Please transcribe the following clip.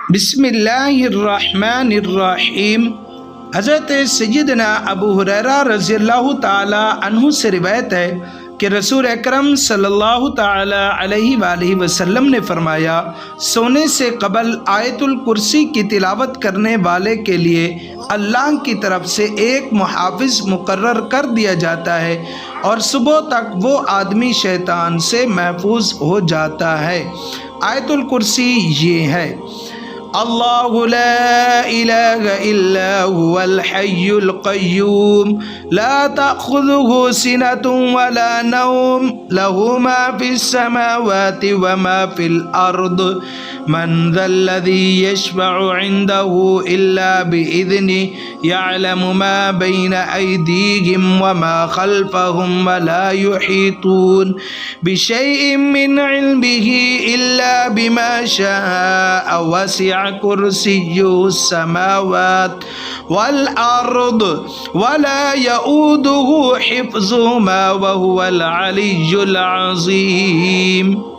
बिस्मिल्लाहिर्रहमानिर्रहीम। हज़रत सय्यदना अबू हुरैरा रज़ियल्लाहु ताला अन्हु से रिवायत है कि रसूल अकरम सल्लल्लाहु ताला अलैहि वसल्लम ने फरमाया, सोने से कबल आयतुल कुर्सी की तिलावत करने वाले के लिए अल्लाह की तरफ से एक मुहाफ़िज़ मुकर्रर कर दिया जाता है और सुबह तक वो आदमी शैतान से महफूज हो जाता है। आयतुल कुर्सी ये है, अल्लाहु ला इलाहा इल्ला हुवल हय्युल क़य्यूम ला तअख़ुज़ुहु सिनतुन वला नौम लहु मा फ़िस समावाति व मा फ़िल अर्द मन ज़ल्लज़ी यशफ़अु इंदहु इल्ला बिइज़्निहि यअलमु मा बैन अयदीहिम व मा ख़ल्फ़हुम व ला युहीतून बिशैइन मिन इल्मिही इल्ला बिमा शाअ वसिअ कुर्सियुहुस समावात वल अर्द वला यऊदुहु हिफ्ज़ुहुमा व हुवल अलिय्युल अज़ीम।